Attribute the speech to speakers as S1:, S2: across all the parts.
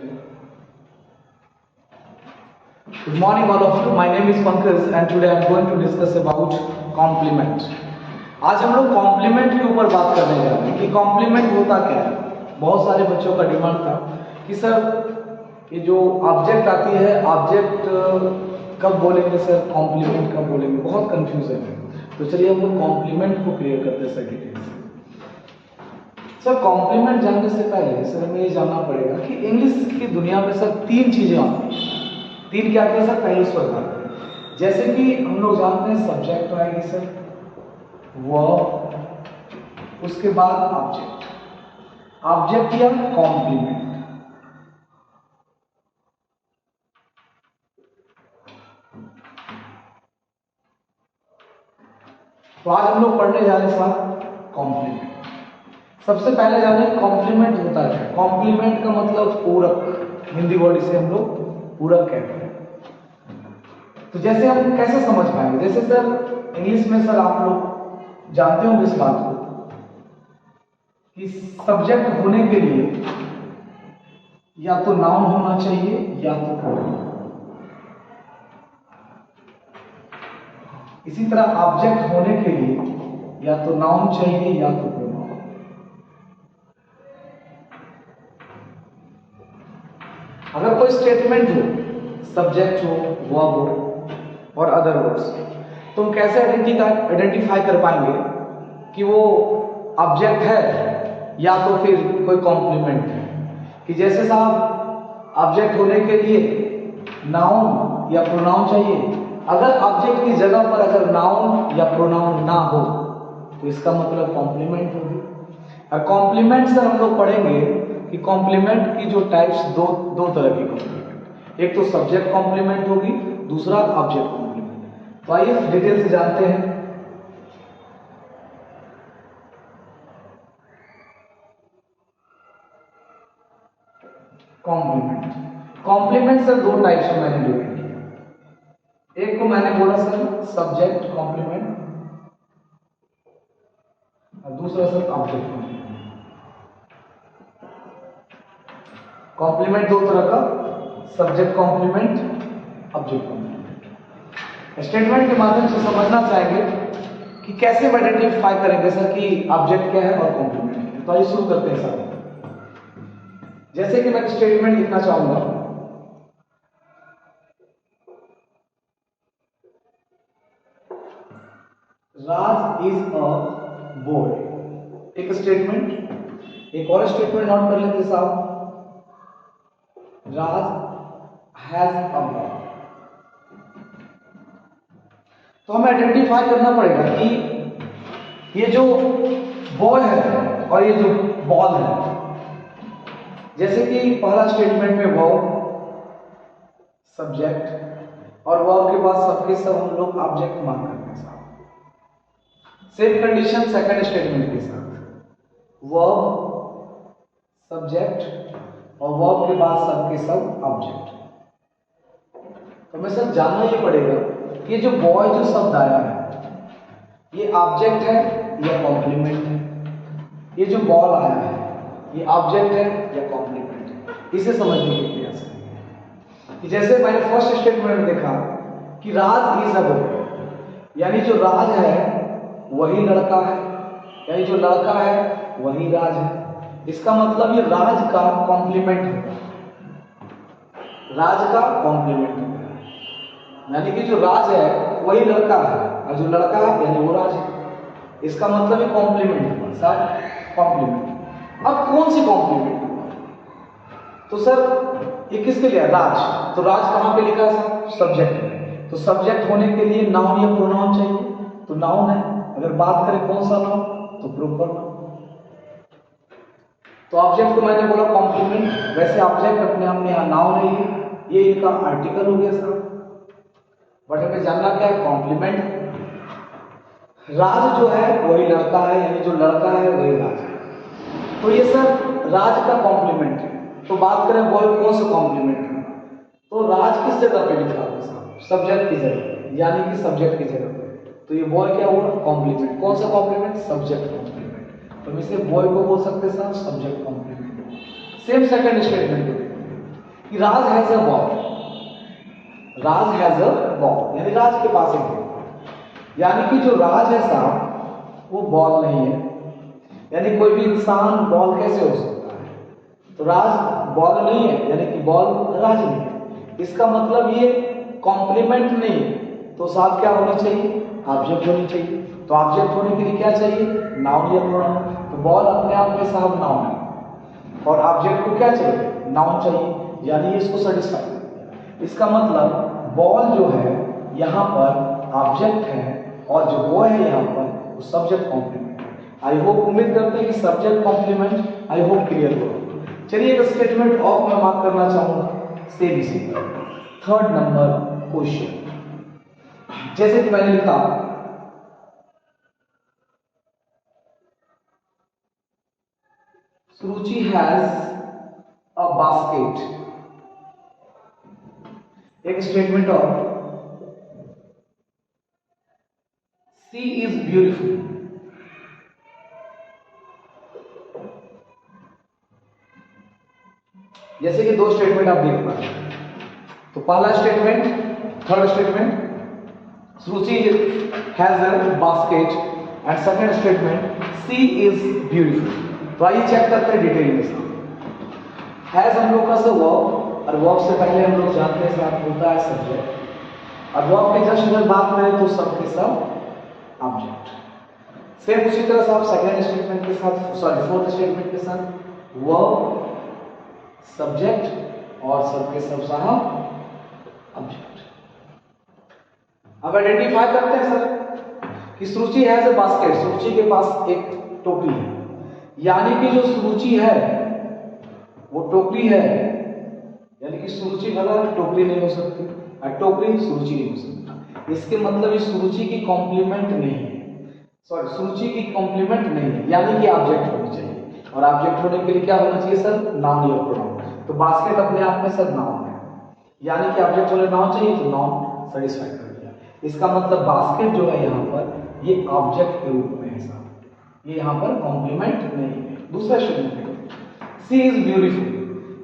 S1: Good morning all of you. My name is Pankaj and today I am going to discuss about compliment. आज हम लोग complement के ऊपर बात करने जा रहे हैं कि कॉम्प्लीमेंट होता क्या है। बहुत सारे बच्चों का डिमांड था कि सर ये जो ऑब्जेक्ट आती है, ऑब्जेक्ट कब बोलेंगे सर, कॉम्प्लीमेंट कब बोलेंगे, बहुत कंफ्यूजन है। तो चलिए हम लोग कॉम्प्लीमेंट को क्लियर करते हैं सर डिटेल से। सर कॉम्प्लीमेंट जानने से पहले सर हमें ये जानना पड़ेगा कि इंग्लिश की दुनिया में सर तीन चीजें आती हैं। तीन क्या आती है सर, पहले उस पर बात करें। जैसे कि हम लोग जानते हैं सब्जेक्ट आएगी सर, वर्ब, उसके बाद ऑब्जेक्ट, ऑब्जेक्ट या कॉम्प्लीमेंट। तो आज हम लोग पढ़ने जा रहे हैं सर कॉम्प्लीमेंट। सबसे पहले जाने कॉम्प्लीमेंट होता है। कॉम्प्लीमेंट का मतलब पूरक, हिंदी वर्ड से हम लोग पूरक कहते हैं। तो जैसे हम कैसे समझ पाएंगे, जैसे सर इंग्लिश में सर आप लोग जानते होंगे इस बात को कि सब्जेक्ट होने के लिए या तो नाउन होना चाहिए या तो प्रोनाउन। इसी तरह ऑब्जेक्ट होने के लिए या तो नाउन चाहिए या तो प्रोनाउन। अगर कोई स्टेटमेंट हो, सब्जेक्ट हो, वर्ब हो और अदर वर्ड्स, तो हम कैसे आइडेंटिफाई कर पाएंगे कि वो ऑब्जेक्ट है या तो फिर कोई कॉम्प्लीमेंट है। कि जैसे साहब ऑब्जेक्ट होने के लिए नाउन या प्रोनाउन चाहिए, अगर ऑब्जेक्ट की जगह पर अगर नाउन या प्रोनाउन ना हो तो इसका मतलब कॉम्प्लीमेंट होगी। और कॉम्प्लीमेंट सर हम लोग पढ़ेंगे कि कॉम्प्लीमेंट की जो टाइप्स दो तरह की कॉम्प्लीमेंट, एक तो सब्जेक्ट कॉम्प्लीमेंट होगी, दूसरा ऑब्जेक्ट कॉम्प्लीमेंट। तो आइए डिटेल से जानते हैं। कॉम्प्लीमेंट, कॉम्प्लीमेंट सर दो टाइप्स में मैंने डिवाइड किया। एक को मैंने बोला सर सब्जेक्ट कॉम्प्लीमेंट और दूसरा सर ऑब्जेक्ट कॉम्प्लीमेंट। कॉम्प्लीमेंट दो तरह का, subject complement, object complement. Statement के माध्यम से समझना चाहेंगे कि कैसे हम आइडेंटिफाई करेंगे सर कि ऑब्जेक्ट क्या है और कॉम्प्लीमेंट क्या है। तो आइए शुरू करते हैं सर। जैसे कि मैं स्टेटमेंट लिखना चाहूंगा, राज इज अ बॉय, एक स्टेटमेंट। एक और स्टेटमेंट नोट कर लेते साहब, राज हैज अ बॉय। तो हमें आइडेंटिफाई करना पड़ेगा कि ये जो बॉय है और ये जो बॉल है। जैसे कि पहला स्टेटमेंट में वर्ब, सब्जेक्ट और वर्ब के बाद सबके सब हम लोग ऑब्जेक्ट मान करते हैं साहब। सेम कंडीशन सेकंड स्टेटमेंट के साथ, वर्ब, सब्जेक्ट और वर्ब के बाद सबके सब ऑब्जेक्ट। तो हमें सर जानना ही पड़ेगा कि ये जो बॉय जो शब्द आया है ये ऑब्जेक्ट है या कॉम्प्लीमेंट है। ये जो बॉल आया है ये ऑब्जेक्ट है या कॉम्प्लीमेंट है। इसे समझने की प्रयास करेंगे कि जैसे मैंने फर्स्ट स्टेटमेंट में देखा कि राज इज अ बॉय, यानी जो राज है वही लड़का है, यानी जो लड़का है वही राज है। इसका मतलब ये राज का कॉम्प्लीमेंट होगा, राज का कॉम्प्लीमेंट होगा। यानी कि जो राज है वही लड़का है और जो लड़का है यानी वो राज है। इसका मतलब ये कॉम्प्लीमेंट हुआ सर, कॉम्प्लीमेंट। अब कौन सी कॉम्प्लीमेंट हुआ? तो सर ये किसके लिए? राज। तो राज कहां पे लिखा है सर? सब्जेक्ट में। तो सब्जेक्ट होने के लिए नाउन या प्रोनाउन चाहिए, तो नाउन है। अगर बात करें कौन सा नाउन, तो प्रोपर नाउन। तो ऑब्जेक्ट को मैंने बोला कॉम्प्लीमेंट। वैसे ऑब्जेक्ट अपने आप में नाउन है, ये इनका आर्टिकल हो गया सर। बट हमें जानना क्या है? कॉम्प्लीमेंट। राज जो है वही लड़का है, यानी जो लड़का है वही राज है। तो ये सर राज का कॉम्प्लीमेंट है। तो बात करें बॉय कौन सा कॉम्प्लीमेंट है, तो राज किस जगह पे लिखा होगा साहब? सब्जेक्ट की जगह, यानी कि सब्जेक्ट की जगह पे। तो ये बॉय क्या हुआ? कॉम्प्लीमेंट। कौन सा कॉम्प्लीमेंट? Subject complement. तो हम इसे बॉय को बोल सकते हैं साहब subject complement. Same second statement को देखिए, कि Raj has a ball, Raj has a ball, यानी राज के पास एक बॉल। यानी कि जो राज है साहब वो बॉल नहीं है, यानी कोई भी इंसान बॉल कैसे हो सकता है, तो राज बॉल नहीं है, यानी कि बॉल राज नहीं है। इसका मतलब ये कॉम्प्लीमेंट नहीं, तो साथ क्या होना चाहिए, ऑब्जेक्ट होनी चाहिए। तो ऑब्जेक्ट होने के लिए क्या चाहिए, नाउन या प्रोनाउन। तो बॉल अपने आप में साहब नाउन है और ऑब्जेक्ट को क्या चाहिए, नाउन चाहिए, यानी इसको सेटिस्फाई कर। इसका मतलब बॉल जो है यहाँ पर ऑब्जेक्ट है और जो वो है यहाँ पर वो सब्जेक्ट कॉम्प्लीमेंट है। आई होप, उम्मीद करते हैं कि subject complement I hope clear हो। चलिए एक स्टेटमेंट ऑफ मैं बात करना चाहूंगा सेम इसी पर। थर्ड नंबर क्वेश्चन, जैसे कि मैंने लिखा सुरुचि हैज अ बास्केट। एक statement of sea is beautiful. जैसे कि दो स्टेटमेंट आप देख पा रहे हैं। तो पहला statement, third statement, Suruchi has a basket, and second statement sea is beautiful. तो आइए चेक करते हैं डिटेल में। हैज हम लोग का से वर्ब, और वर्ब से पहले हम लोग जानते हैं साथ होता है सब्जेक्ट, और वर्ब के जस्ट अगर बात करें तो सब के सब ऑब्जेक्ट। सेम उसी तरह से आप सेकंड स्टेटमेंट के साथ, सॉरी फोर्थ स्टेटमेंट के साथ वर्ब, सब्जेक्ट और सबके सब साहब ऑब्जेक्ट। अब आइडेंटिफाई करते हैं सर कि सुरुचि हैज अ बास्केट, सुरुचि के पास एक टोकरी है, यानी कि जो सुरुचि है वो टोकरी है, यानी कि सुरुचि भला टोकरी नहीं हो सकती और टोकरी सुरुचि नहीं हो सकती। इसके मतलब इस सुरुचि की कॉम्प्लीमेंट नहीं है, सॉरी सुरुचि की कॉम्प्लीमेंट नहीं है, यानी कि ऑब्जेक्ट होनी चाहिए, और ऑब्जेक्ट होने के लिए क्या होना चाहिए सर, नाउन या प्रोनाउन। तो बास्केट अपने आप में सर नाउन है, यानी कि ऑब्जेक्ट होने नाउन चाहिए, तो नाउन सेटिस्फाई कर दिया। इसका मतलब बास्केट जो है यहाँ पर ये ऑब्जेक्ट के रूप में है सर, ये यहाँ पर कॉम्प्लीमेंट नहीं है। दूसरा स्टेटमेंट, सी इज ब्यूटीफुल,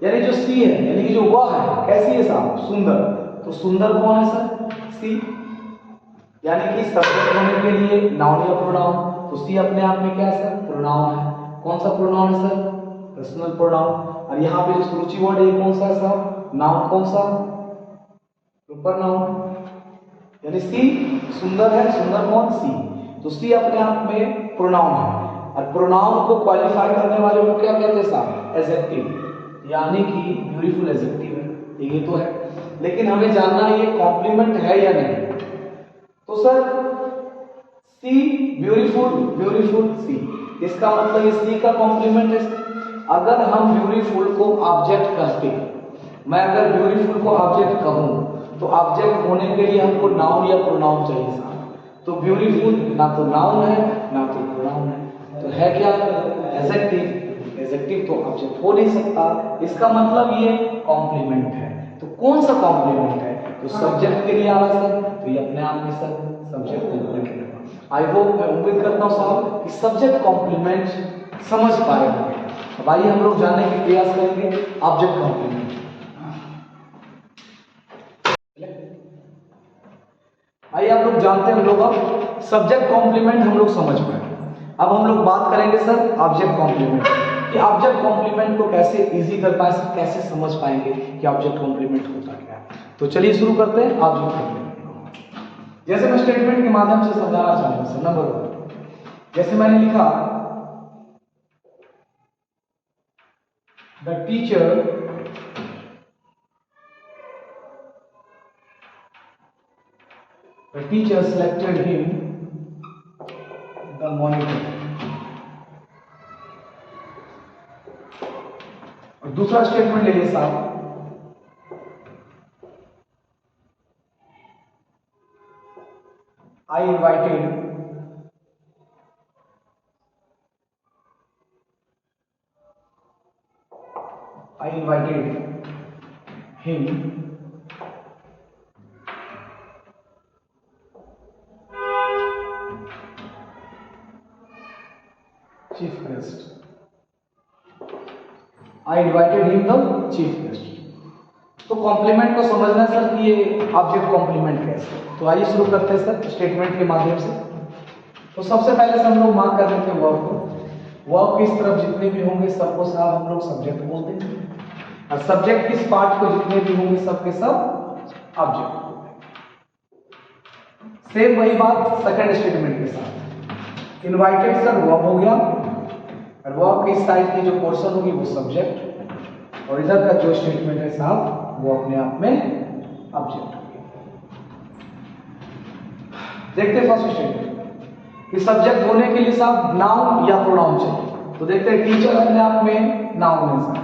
S1: यानी जो सी है यानी कि जो वह है कैसी है साहब, सुंदर। तो सुंदर कौन है सर, सी, यानी कि सब्जेक्ट होने के लिए नाउन या प्रोनाउन। तो सी अपने आप में क्या है सर, प्रोनाउन है। कौन सा प्रोनाउन है सर, पर्सनल प्रोनाउन। और यहाँ पे जो सुरुचि वर्ड है कौन सा है साहब, नाउन। कौन सा, सुपर नाउन, यानी सी सुंदर है, सुंदर कौन, सी। तो सी अपने आप में प्रोनाउन है, और प्रोनाउन को क्वालिफाई करने वाले को क्या कहते हैं साहब, एडजेक्टिव, यानी कि ब्यूटीफुल एडजेक्टिव है, ये तो है। लेकिन हमें जानना है ये कॉम्प्लीमेंट है या नहीं। तो सर सी ब्यूटीफुल, ब्यूटीफुल सी, इसका मतलब ये सी का कॉम्प्लीमेंट है। अगर हम ब्यूटीफुल को ऑब्जेक्ट कहते हैं, मैं अगर ब्यूटीफुल को ऑब्जेक्ट कहूं तो ऑब्जेक्ट होने के लिए हमको नाउन या प्रोनाउन चाहिए साहब। तो ब्यूटीफुल ना तो नाउन है ना तो प्रोनाउन है, तो है क्या, एडजेक्टिव। एडजेक्टिव तो ऑब्जेक्ट हो नहीं सकता, इसका मतलब ये कॉम्प्लीमेंट है। तो कौन सा कॉम्प्लीमेंट है, तो सब्जेक्ट के लिए आ रहा सर, तो ये अपने आप में सर सब्जेक्ट कॉम्प्लीमेंट है। आई होप, मैं उम्मीद करता हूं साहब कि सब्जेक्ट कॉम्प्लीमेंट समझ पाए होंगे। अब आइए हम लोग जानने की प्रयास करेंगे ऑब्जेक्ट कॉम्प्लीमेंट। आइए आप लोग जानते हैं हम लोग अब सब्जेक्ट कॉम्प्लीमेंट हम लोग समझ पाए। अब हम लोग बात करेंगे सर ऑब्जेक्ट कॉम्प्लीमेंट, कि ऑब्जेक्ट कॉम्प्लीमेंट को कैसे इजी कर पाए, कैसे समझ पाएंगे कि ऑब्जेक्ट कॉम्प्लीमेंट होता क्या है। तो चलिए शुरू करते हैं ऑब्जेक्ट कॉम्प्लीमेंट। जैसे मैं स्टेटमेंट के माध्यम से समझाना चाहूंगा सर। नंबर 1, जैसे मैंने लिखा the teacher selected him the monitor। और दूसरा स्टेटमेंट ले लिया साहब, I invited him chief guest। I invited him the chief guest। तो कॉम्प्लीमेंट को समझना है सर कि ये ऑब्जेक्ट कॉम्प्लीमेंट कैसे। तो आइए शुरू करते हैं सर स्टेटमेंट के माध्यम से। तो सबसे पहले से हम लोग मार्क कर लेते हैं वर्ब को। वर्ब की इस तरफ जितने भी होंगे सबको साहब हम लोग सब्जेक्ट बोलते हैं, और सब्जेक्ट किस पार्ट को जितने भी होंगे सबके सब ऑब्जेक्ट बोलते हैं। सेम वही बात सेकंड स्टेटमेंट के साथ। इनवाइटेड सर वर्ब हो गया, और वर्ब की इस साइड की जो पोर्शन होगी वो सब्जेक्ट, और इधर का जो स्टेटमेंट है साहब वो अपने आप में ऑब्जेक्ट हो गया। देखते हैं फर्स्ट स्टेटमेंट कि सब्जेक्ट होने के लिए साहब नाउन या प्रोनाउन चाहिए। तो देखते हैं टीचर अपने आप में नाउन है साहब।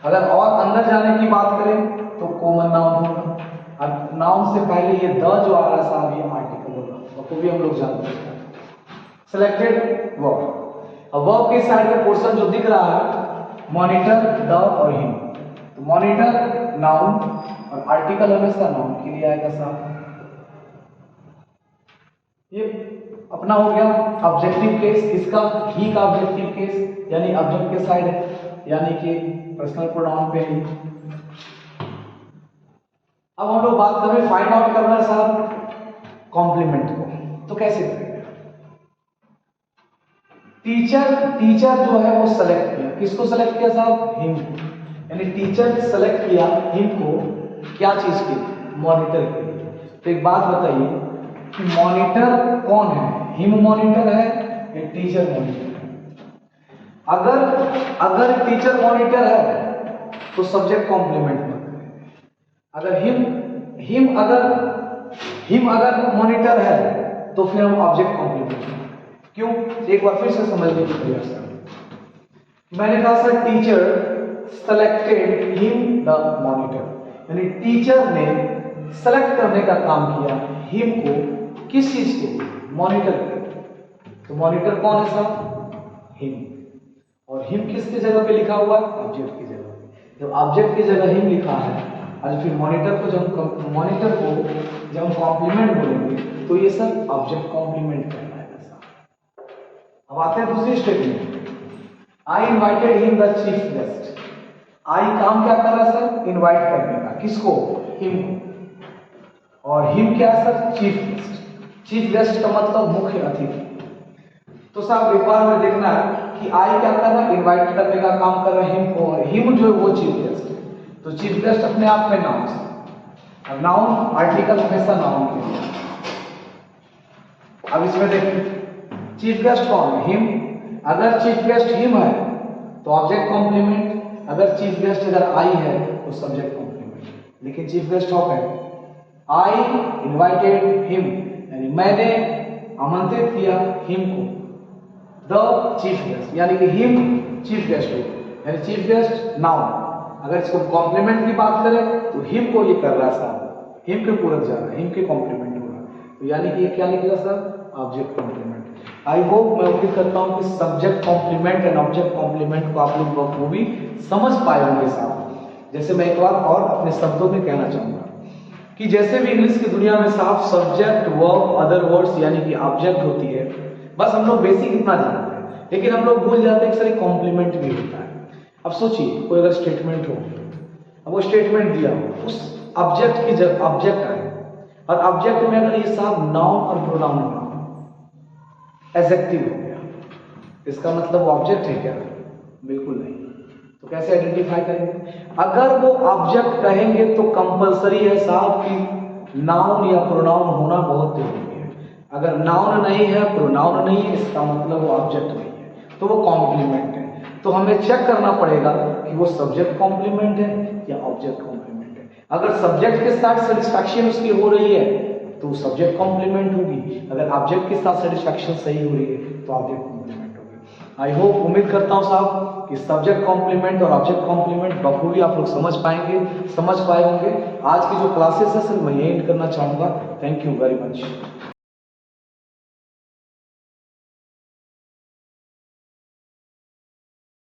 S1: अगर और अंदर जाने की बात करें तो कॉमन नाउन होगा, और नाउन से पहले ये द जो आ रहा है साहब ये आर्टिकल होगा, और वो भी हम लोग जानते हैं। सिलेक्टेड वर्ब, अब वर्ब के साइड का पोर्शन जो दिख रहा है मॉनिटर, द और हिम। तो मॉनिटर नाउन, और आर्टिकल हमेशा नाउन के लिए आएगा साहब। ये अपना हो गया ऑब्जेक्टिव केस, इसका ही का ऑब्जेक्टिव केस, यानी ऑब्जेक्ट के साइड है, यानी कि पर्सनल प्रोनाउन पे ही। अब हम लोग बात कर रहे हैं फाइंड आउट करना है साहब कॉम्प्लीमेंट को। तो कैसे करेंगे? टीचर जो है वो सेलेक्ट किया, किसको सेलेक्ट किया साहब? हिम को। यानी टीचर सेलेक्ट किया हिम को क्या चीज के? मॉनिटर के लिए। तो एक बात बताइए कि मॉनिटर कौन है? हिम मॉनिटर है या टीचर मॉनिटर है? अगर टीचर मॉनिटर है तो सब्जेक्ट कॉम्प्लीमेंट मत करें। अगर हिम अगर मॉनिटर है तो फिर हम ऑब्जेक्ट कॉम्प्लीमेंट करें। क्यों? एक बार फिर से समझने की प्रयास करें। मैंने कहा sir teacher selected him the monitor, यानी टीचर ने सेलेक्ट करने का काम किया हिम को किस चीज के लिए? मॉनिटर के लिए। तो मॉनिटर कौन है साहब? हिम। और हिम किसकी जगह पे लिखा हुआ? ऑब्जेक्ट की जगह पे। जब ऑब्जेक्ट की जगह हिम लिखा है और फिर मॉनिटर को जब हम कॉम्प्लीमेंट बोलेंगे तो ये सब ऑब्जेक्ट कॉम्प्लीमेंट कहलाएगा। अब आते हैं दूसरी statement. I invited him the chief guest. I काम क्या कर रहा है सर? इनवाइट करने का। किसको? हिम को। और हिम क्या है sir? Chief guest. Chief guest का मतलब मुख्य अतिथि। तो साहब एक बार में देखना है कि आई क्या कर रहा है? इनवाइट करने का काम कर रहा है हिम को, और हिम जो है वो चीफ गेस्ट है। तो चीफ गेस्ट अपने आप में नाउन है, और नाउन आर्टिकल हमेशा नाउन के लिए। अब इसमें देखिए चीफ गेस्ट कौन है? हिम। अगर चीफ गेस्ट हिम है तो ऑब्जेक्ट कॉम्प्लीमेंट, अगर चीफ गेस्ट अगर आई है तो सब्जेक्ट कॉम्प्लीमेंट। लेकिन चीफ गेस्ट कौन है? आई इनवाइटेड हिम, यानी मैंने आमंत्रित किया हिम को। द चीफ गेस्ट, यानी कि हिम चीफ गेस्ट हो, यानी चीफ गेस्ट नाउन। अगर इसको कॉम्प्लीमेंट की बात करें तो हिम को ये कर रहा है साहब, हिम के पूरक जा रहा है, हिम के कॉम्प्लीमेंट हो रहा है। तो यानी कि ये क्या निकला sir? Object complement. I hope मैं उम्मीद करता हूं कि subject complement and object complement को आप लोग वो भी समझ पाए होंगे साहब। जैसे मैं एक बार और अपने शब्दों में कहना चाहूंगा कि जैसे भी इंग्लिश की दुनिया में साहब सब्जेक्ट, वर्ब, अदर वर्ड्स यानी कि ऑब्जेक्ट होती है, बस हम लोग बेसिक इतना जानते हैं, लेकिन हम लोग भूल जाते हैं कि सर कॉम्प्लीमेंट भी होता है। अब सोचिए कोई अगर स्टेटमेंट हो, अब वो स्टेटमेंट दिया हो, उस ऑब्जेक्ट की जगह ऑब्जेक्ट आए, और ऑब्जेक्ट में अगर ये साहब नाउन और प्रोनाउन हो, एडजेक्टिव हो गया, इसका मतलब वो ऑब्जेक्ट है क्या? बिल्कुल नहीं। तो कैसे आइडेंटिफाई करेंगे? अगर वो ऑब्जेक्ट कहेंगे तो कंपलसरी है साहब कि नाउन या प्रोनाउन होना बहुत जरूरी है। अगर नाउन नहीं है, प्रोनाउन नहीं है, इसका मतलब वो ऑब्जेक्ट नहीं है, तो वो कॉम्प्लीमेंट है। तो हमें चेक करना पड़ेगा कि वो सब्जेक्ट कॉम्प्लीमेंट है या ऑब्जेक्ट कॉम्प्लीमेंट है। अगर सब्जेक्ट के साथ सेटिस्फैक्शन उसकी हो रही है तो सब्जेक्ट कॉम्प्लीमेंट होगी, अगर ऑब्जेक्ट के साथ सेटिस्फैक्शन सही हो रही है तो ऑब्जेक्ट कॉम्प्लीमेंट होगी। आई होप, उम्मीद करता हूं साहब कि सब्जेक्ट कॉम्प्लीमेंट और ऑब्जेक्ट कॉम्प्लीमेंट बखूबी आप लोग समझ पाएंगे, समझ पाए होंगे। आज की जो क्लासेस है सर मैं ये एंड करना चाहूंगा। Thank you very much.